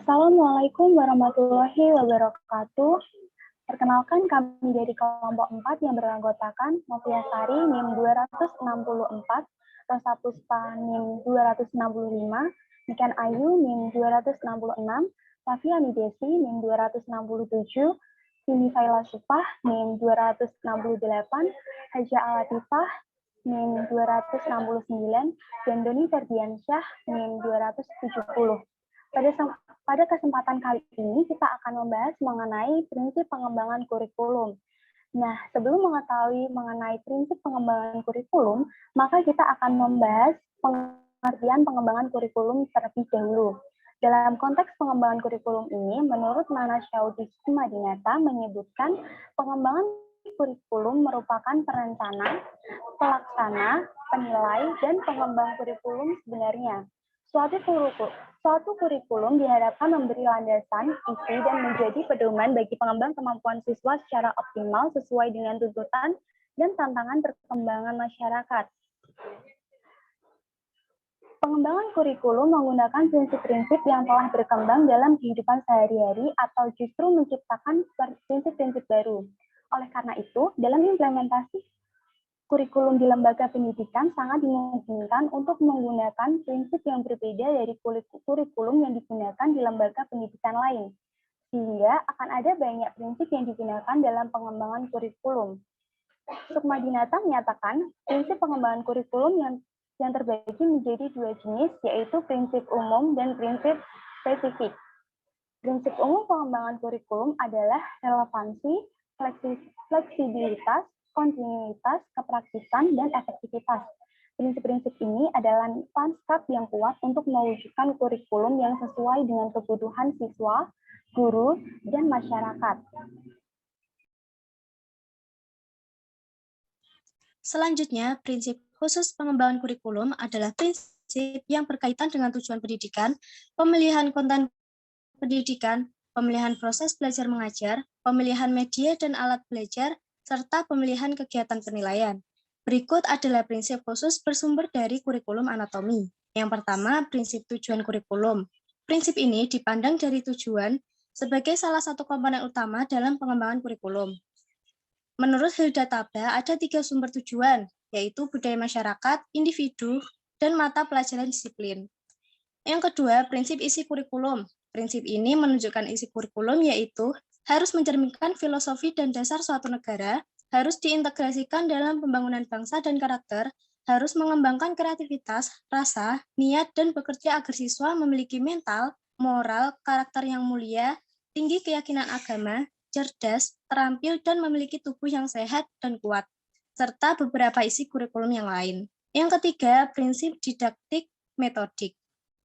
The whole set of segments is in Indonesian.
Assalamualaikum warahmatullahi wabarakatuh. Perkenalkan kami dari kelompok 4 yang beranggotakan Noviasari NIM 264, Rosa Puspa NIM 265, Niken Ayu NIM 266, Safia Nidesi NIM 267, Sini Faila Supah NIM 268, Haja Alatifah NIM 269, dan Doni Ferdiansyah NIM 270. Pada kesempatan kali ini kita akan membahas mengenai prinsip pengembangan kurikulum. Nah, sebelum mengetahui mengenai prinsip pengembangan kurikulum, maka kita akan membahas pengertian pengembangan kurikulum terlebih dahulu. Dalam konteks pengembangan kurikulum ini, menurut Nana Syauti Madinata menyebutkan pengembangan kurikulum merupakan perencana, pelaksana, penilai, dan pengembang kurikulum sebenarnya. Suatu kurikulum diharapkan memberi landasan, isi, dan menjadi pedoman bagi pengembang kemampuan siswa secara optimal sesuai dengan tuntutan dan tantangan perkembangan masyarakat. Pengembangan kurikulum menggunakan prinsip-prinsip yang telah berkembang dalam kehidupan sehari-hari atau justru menciptakan prinsip-prinsip baru. Oleh karena itu, dalam implementasi kurikulum di lembaga pendidikan sangat dimungkinkan untuk menggunakan prinsip yang berbeda dari kurikulum yang digunakan di lembaga pendidikan lain, sehingga akan ada banyak prinsip yang digunakan dalam pengembangan kurikulum. Sukmadinata menyatakan prinsip pengembangan kurikulum yang terbagi menjadi dua jenis, yaitu prinsip umum dan prinsip spesifik. Prinsip umum pengembangan kurikulum adalah relevansi, fleksibilitas, kontinuitas, kepraktisan, dan efektivitas. Prinsip-prinsip ini adalah lanskap yang kuat untuk mewujudkan kurikulum yang sesuai dengan kebutuhan siswa, guru, dan masyarakat. Selanjutnya, prinsip khusus pengembangan kurikulum adalah prinsip yang berkaitan dengan tujuan pendidikan, pemilihan konten pendidikan, pemilihan proses belajar mengajar, pemilihan media dan alat belajar, serta pemilihan kegiatan penilaian. Berikut adalah prinsip khusus bersumber dari kurikulum anatomi. Yang pertama, prinsip tujuan kurikulum. Prinsip ini dipandang dari tujuan sebagai salah satu komponen utama dalam pengembangan kurikulum. Menurut Hilda Tabda, ada 3 sumber tujuan, yaitu budaya masyarakat, individu, dan mata pelajaran disiplin. Yang kedua, prinsip isi kurikulum. Prinsip ini menunjukkan isi kurikulum yaitu harus mencerminkan filosofi dan dasar suatu negara, harus diintegrasikan dalam pembangunan bangsa dan karakter, harus mengembangkan kreativitas, rasa, niat, dan bekerja agar siswa memiliki mental, moral, karakter yang mulia, tinggi keyakinan agama, cerdas, terampil, dan memiliki tubuh yang sehat dan kuat, serta beberapa isi kurikulum yang lain. Yang ketiga, prinsip didaktik metodik.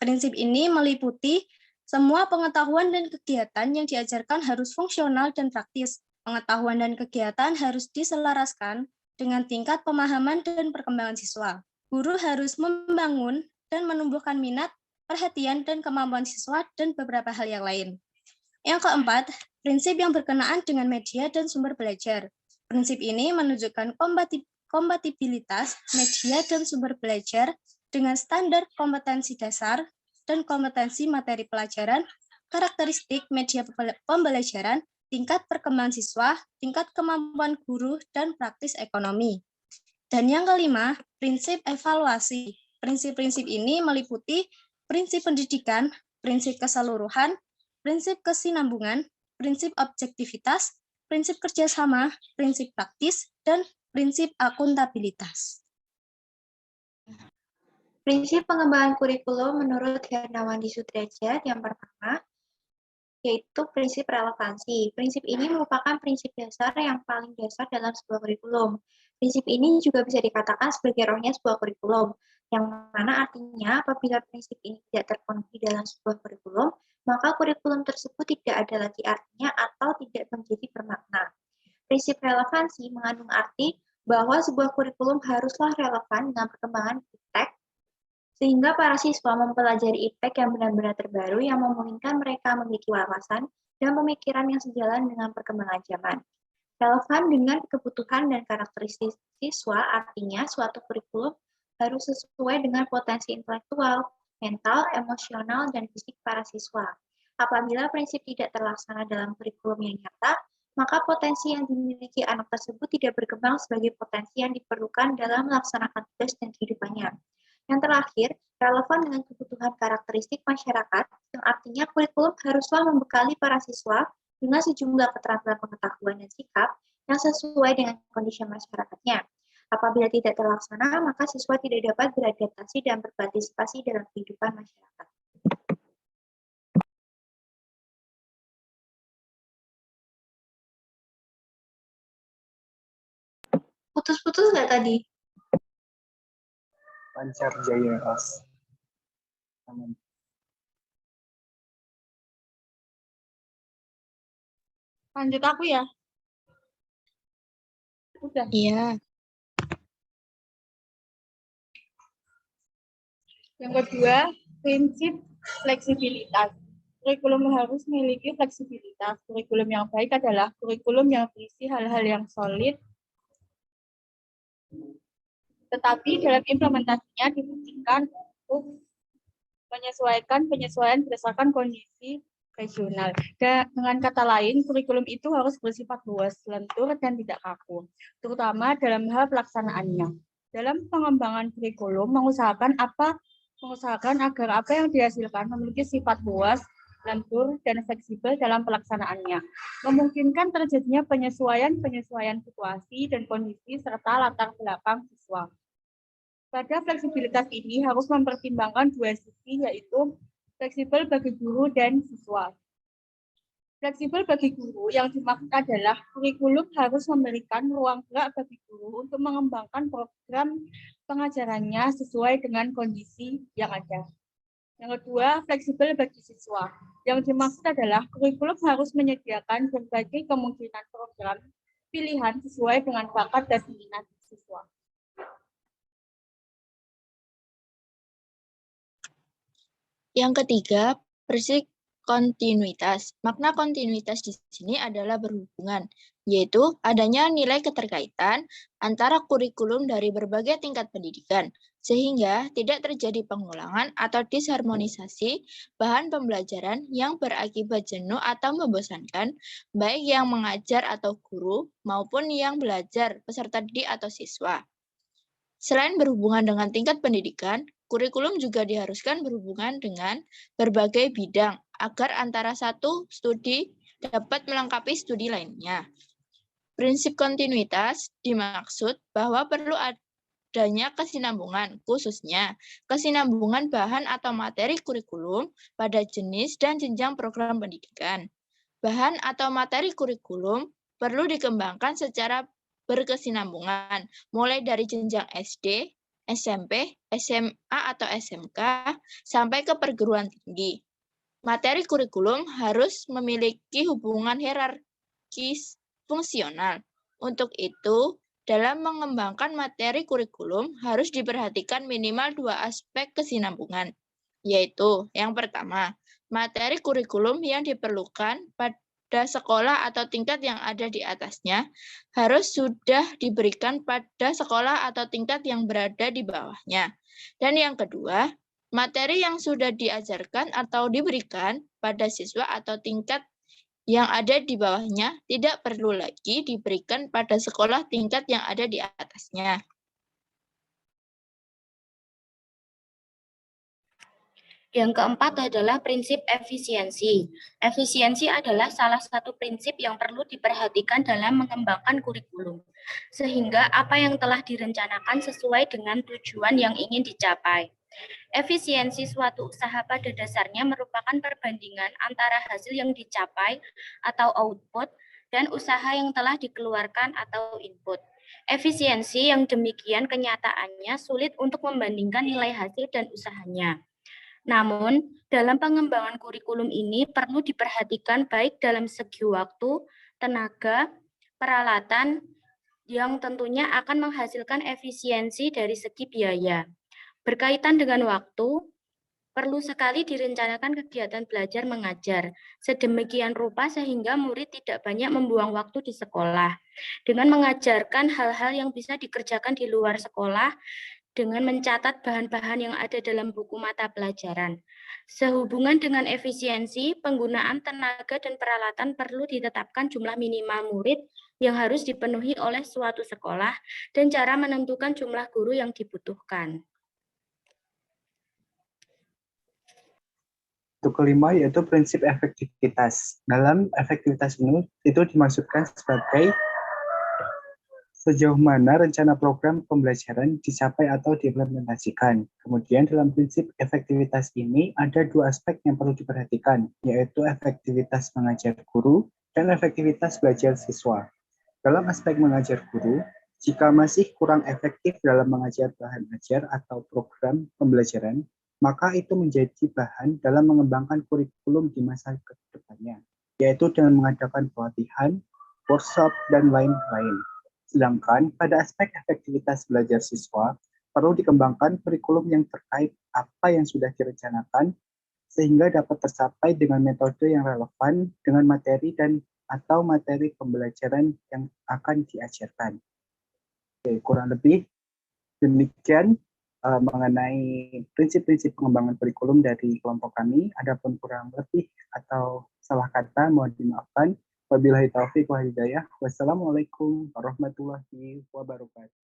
Prinsip ini meliputi semua pengetahuan dan kegiatan yang diajarkan harus fungsional dan praktis. Pengetahuan dan kegiatan harus diselaraskan dengan tingkat pemahaman dan perkembangan siswa. Guru harus membangun dan menumbuhkan minat, perhatian, dan kemampuan siswa, dan beberapa hal yang lain. Yang keempat, prinsip yang berkenaan dengan media dan sumber belajar. Prinsip ini menunjukkan kompatibilitas media dan sumber belajar dengan standar kompetensi dasar dan kompetensi materi pelajaran, karakteristik media pembelajaran, tingkat perkembangan siswa, tingkat kemampuan guru, dan praktis ekonomi. Dan yang kelima, prinsip evaluasi. Prinsip-prinsip ini meliputi prinsip pendidikan, prinsip keseluruhan, prinsip kesinambungan, prinsip objektivitas, prinsip kerjasama, prinsip praktis, dan prinsip akuntabilitas. Prinsip pengembangan kurikulum menurut Hernawandi Sudrajat yang pertama, yaitu prinsip relevansi. Prinsip ini merupakan prinsip dasar yang paling dasar dalam sebuah kurikulum. Prinsip ini juga bisa dikatakan sebagai rohnya sebuah kurikulum, yang mana artinya apabila prinsip ini tidak terpenuhi dalam sebuah kurikulum, maka kurikulum tersebut tidak ada lagi artinya atau tidak menjadi bermakna. Prinsip relevansi mengandung arti bahwa sebuah kurikulum haruslah relevan dengan perkembangan iptek, sehingga para siswa mempelajari iptek yang benar-benar terbaru yang memungkinkan mereka memiliki wawasan dan pemikiran yang sejalan dengan perkembangan zaman. Relevan dengan kebutuhan dan karakteristik siswa artinya suatu kurikulum harus sesuai dengan potensi intelektual, mental, emosional, dan fisik para siswa. Apabila prinsip tidak terlaksana dalam kurikulum yang nyata, maka potensi yang dimiliki anak tersebut tidak berkembang sebagai potensi yang diperlukan dalam melaksanakan tugas dan kehidupannya. Yang terakhir, relevan dengan kebutuhan karakteristik masyarakat, yang artinya kurikulum haruslah membekali para siswa dengan sejumlah keterampilan pengetahuan dan sikap yang sesuai dengan kondisi masyarakatnya. Apabila tidak terlaksana, maka siswa tidak dapat beradaptasi dan berpartisipasi dalam kehidupan masyarakat. Putus-putus nggak tadi? Lancar Jaya Ras. Lanjut aku ya. Udah. Iya. Yang kedua, prinsip fleksibilitas. Kurikulum harus memiliki fleksibilitas. Kurikulum yang baik adalah kurikulum yang berisi hal-hal yang solid, tetapi dalam implementasinya dibuktikan untuk penyesuaian berdasarkan kondisi regional. Dengan kata lain, kurikulum itu harus bersifat luas, lentur, dan tidak kaku, terutama dalam hal pelaksanaannya. Dalam pengembangan kurikulum, mengusahakan agar apa yang dihasilkan memiliki sifat luas, lentur, dan fleksibel dalam pelaksanaannya, memungkinkan terjadinya penyesuaian situasi dan kondisi serta latar belakang siswa. Pada fleksibilitas ini harus mempertimbangkan dua sisi, yaitu fleksibel bagi guru dan siswa. Fleksibel bagi guru yang dimaksud adalah kurikulum harus memberikan ruang gerak bagi guru untuk mengembangkan program pengajarannya sesuai dengan kondisi yang ada. Yang kedua, fleksibel bagi siswa. Yang dimaksud adalah kurikulum harus menyediakan berbagai kemungkinan program pilihan sesuai dengan bakat dan minat siswa. Yang ketiga, prinsip kontinuitas. Makna kontinuitas di sini adalah berhubungan, yaitu adanya nilai keterkaitan antara kurikulum dari berbagai tingkat pendidikan, sehingga tidak terjadi pengulangan atau disharmonisasi bahan pembelajaran yang berakibat jenuh atau membosankan, baik yang mengajar atau guru maupun yang belajar peserta didik atau siswa. Selain berhubungan dengan tingkat pendidikan, kurikulum juga diharuskan berhubungan dengan berbagai bidang agar antara satu studi dapat melengkapi studi lainnya. Prinsip kontinuitas dimaksud bahwa perlu adanya kesinambungan, khususnya kesinambungan bahan atau materi kurikulum pada jenis dan jenjang program pendidikan. Bahan atau materi kurikulum perlu dikembangkan secara berkesinambungan, mulai dari jenjang SD, SMP, SMA atau SMK, sampai ke perguruan tinggi. Materi kurikulum harus memiliki hubungan hierarkis fungsional. Untuk itu, dalam mengembangkan materi kurikulum harus diperhatikan minimal dua aspek kesinambungan, yaitu yang pertama, materi kurikulum yang diperlukan pada sekolah atau tingkat yang ada di atasnya harus sudah diberikan pada sekolah atau tingkat yang berada di bawahnya. Dan yang kedua, materi yang sudah diajarkan atau diberikan pada siswa atau tingkat yang ada di bawahnya tidak perlu lagi diberikan pada sekolah tingkat yang ada di atasnya. Yang keempat adalah prinsip efisiensi. Efisiensi adalah salah satu prinsip yang perlu diperhatikan dalam mengembangkan kurikulum, sehingga apa yang telah direncanakan sesuai dengan tujuan yang ingin dicapai. Efisiensi suatu usaha pada dasarnya merupakan perbandingan antara hasil yang dicapai atau output dan usaha yang telah dikeluarkan atau input. Efisiensi yang demikian kenyataannya sulit untuk membandingkan nilai hasil dan usahanya. Namun, dalam pengembangan kurikulum ini perlu diperhatikan baik dalam segi waktu, tenaga, peralatan, yang tentunya akan menghasilkan efisiensi dari segi biaya. Berkaitan dengan waktu, perlu sekali direncanakan kegiatan belajar mengajar sedemikian rupa sehingga murid tidak banyak membuang waktu di sekolah. Dengan mengajarkan hal-hal yang bisa dikerjakan di luar sekolah dengan mencatat bahan-bahan yang ada dalam buku mata pelajaran. Sehubungan dengan efisiensi, penggunaan tenaga dan peralatan perlu ditetapkan jumlah minimal murid yang harus dipenuhi oleh suatu sekolah dan cara menentukan jumlah guru yang dibutuhkan. Untuk kelima yaitu prinsip efektivitas. Dalam efektivitas ini itu dimaksudkan sebagai sejauh mana rencana program pembelajaran dicapai atau diimplementasikan. Kemudian dalam prinsip efektivitas ini ada dua aspek yang perlu diperhatikan, yaitu efektivitas mengajar guru dan efektivitas belajar siswa. Dalam aspek mengajar guru, jika masih kurang efektif dalam mengajar bahan ajar atau program pembelajaran, maka itu menjadi bahan dalam mengembangkan kurikulum di masa ke depannya, yaitu dengan mengadakan pelatihan, workshop, dan lain-lain. Sedangkan pada aspek efektivitas belajar siswa, perlu dikembangkan kurikulum yang terkait apa yang sudah direncanakan, sehingga dapat tercapai dengan metode yang relevan dengan materi dan atau materi pembelajaran yang akan diajarkan. Oke, kurang lebih demikian mengenai prinsip-prinsip pengembangan kurikulum dari kelompok kami. Adapun kurang lebih atau salah kata mohon dimaafkan. Wabillahi taufiq wal hidayah. Wassalamualaikum warahmatullahi wabarakatuh.